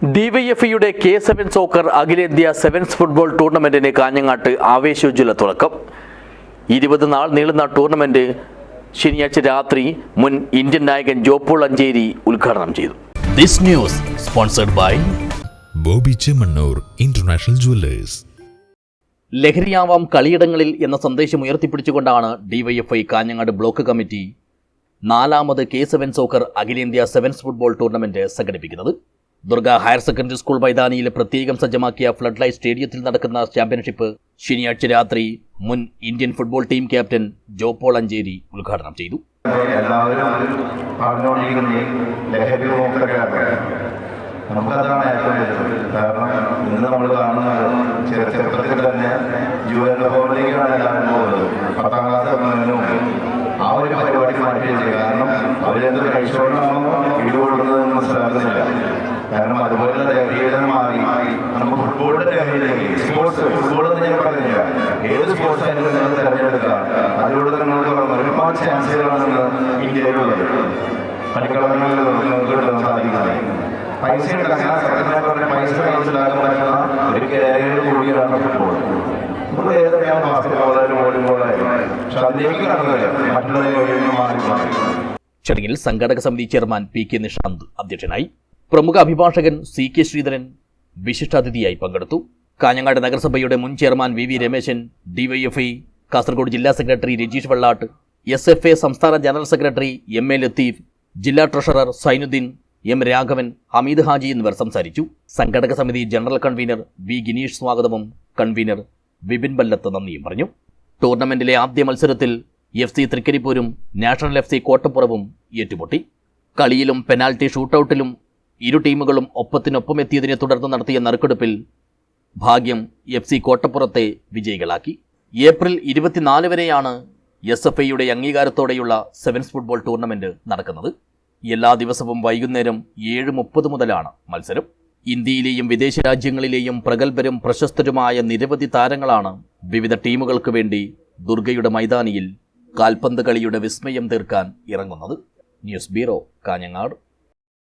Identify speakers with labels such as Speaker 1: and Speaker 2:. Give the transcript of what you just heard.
Speaker 1: ഡിവൈഎഫ്ഐയുടെ K7 soccer അഖിലേന്ത്യാ sevens football ടൂർണമെന്റിന് കാഞ്ഞങ്ങാട്ട് ആവേശോജ്വല തുടക്കം. 20 നാൾ നീളുന്ന ടൂർണമെന്റ് ശനിയാഴ്ച രാത്രി മുൻ ഇന്ത്യൻ നായകൻ ജോപ്പോൾ അഞ്ചേരി ഉദ്ഘാടനം ചെയ്തു.
Speaker 2: This news sponsored by
Speaker 3: Boby Chemmanur international jewellers.
Speaker 1: ലഹരിയാവാം കളിയിടങ്ങളിൽ എന്ന സന്ദേശം ഉയർത്തിപ്പിടിച്ചുകൊണ്ടാണ് ഡിവൈഎഫ്ഐ കാഞ്ഞങ്ങാട് ബ്ലോക്ക് കമ്മിറ്റി 4ാമത് K7 സോക്കർ അഖിലേന്ത്യാ സെവൻസ് ഫുട്ബോൾ ടൂർണമെന്റ് സംഘടിപ്പിക്കുന്നത്. ദുർഗ ഹയർ സെക്കൻഡറി സ്കൂൾ മൈതാനിയിൽ പ്രത്യേകം സജ്ജമാക്കിയ ഫ്ലഡ് ലൈറ്റ് സ്റ്റേഡിയത്തിൽ നടക്കുന്ന ചാമ്പ്യൻഷിപ്പ് ശനിയാഴ്ച രാത്രി മുൻ Indian football team captain Jo Paul Ancheri ഉദ്ഘാടനം ചെയ്തു.
Speaker 4: നമുക്കതാണ് ഏറ്റവും വലുത്. കാരണം ഇന്ന് നമ്മൾ കാണുന്നത് ചെറുപ്പത്തിൽ തന്നെ യുവജനോളിലേക്കാണ് എല്ലാവരും പോകുന്നത്. 10ാം ക്ലാസ് എന്നതിനും ആ ഒരു പരിപാടി മാറ്റിയില്ല. കാരണം അവരെന്ത് കഴിച്ചുകൊണ്ടാണോ ഇടുകൊള്ളുന്നതെന്ന് മനസ്സിലാക്കുന്നില്ല. കാരണം അതുപോലെ ലഹരിയുടെ മാറി നമുക്ക് ഫുട്ബോളിന്റെ ലഹരിയിലേക്ക് സ്പോർട്സ് ഫുട്ബോൾ എന്ന് ഞാൻ പറയുന്നില്ല, ഏത് സ്പോർട്സ് ആയാലും നിങ്ങൾ തിരഞ്ഞെടുക്കാം. അതിലൂടെ നിങ്ങൾക്ക് ഒരുപാട് ചാൻസുകളാണ് ഇന്ത്യയിലുള്ളത്. കളിക്കളങ്ങളിൽ നിങ്ങൾക്ക് കിട്ടാൻ സാധിക്കുന്നത് പൈസ എടുക്കാൻ പൈസ മനസ്സിലാക്കാൻ പറ്റുന്ന ഒരു കരിയർ കൂടിയാണ് ഫുട്ബോൾ. നമ്മൾ ഏതൊക്കെയാണ് ബാസ്കറ്റ്ബോളായാലും വോളിബോളായാലും പക്ഷെ അതിലേക്ക് കടന്നില്ല, മറ്റുള്ളവരെ മാറി.
Speaker 1: ചടങ്ങിൽ സംഘാടക സമിതി ചെയർമാൻ P.K. നിഷാന്ത് അധ്യക്ഷനായി. പ്രമുഖ അഭിഭാഷകൻ C.K. ശ്രീധരൻ വിശിഷ്ടാതിഥിയായി പങ്കെടുത്തു. കാഞ്ഞങ്ങാട് നഗരസഭയുടെ മുൻ chairman V.V. Rameshan, DYFI Kasaragod ജില്ലാ സെക്രട്ടറി രജീഷ് വെള്ളാട്ട്, SFA സംസ്ഥാന ജനറൽ സെക്രട്ടറി M.A. ലത്തീഫ്, ജില്ലാ ട്രഷറർ സൈനുദ്ദീൻ, M. രാഘവൻ, ഹമീദ് ഹാജി എന്നിവർ സംസാരിച്ചു. സംഘാടക സമിതി ജനറൽ കൺവീനർ V. ഗിനീഷ് സ്വാഗതവും കൺവീനർ വിപിൻ ബല്ലത്ത് നന്ദിയും പറഞ്ഞു. ടൂർണമെന്റിലെ ആദ്യ മത്സരത്തിൽ FC തൃക്കരിപ്പൂരും നാഷണൽ FC കോട്ടപ്പുറവും ഏറ്റുമുട്ടി. കളിയിലും പെനാൽറ്റി ഷൂട്ടൌട്ടിലും ഇരു ടീമുകളും ഒപ്പത്തിനൊപ്പം എത്തിയതിനെ തുടർന്ന് നടത്തിയ നറുക്കെടുപ്പിൽ ഭാഗ്യം FC കോട്ടപ്പുറത്തെ വിജയികളാക്കി. ഏപ്രിൽ 24 വരെയാണ് SFIയുടെ അംഗീകാരത്തോടെയുള്ള സെവൻസ് ഫുട്ബോൾ ടൂർണമെന്റ് നടക്കുന്നത്. എല്ലാ ദിവസവും വൈകുന്നേരം 7:30 മുതലാണ് മത്സരം. ഇന്ത്യയിലെയും വിദേശ രാജ്യങ്ങളിലെയും പ്രഗത്ഭരും പ്രശസ്തരുമായ നിരവധി താരങ്ങളാണ് വിവിധ ടീമുകൾക്ക് വേണ്ടി ദുർഗയുടെ മൈതാനിയിൽ കാൽപന്ത് കളിയുടെ വിസ്മയം തീർക്കാൻ ഇറങ്ങുന്നത്. News bureau, Kanhangad.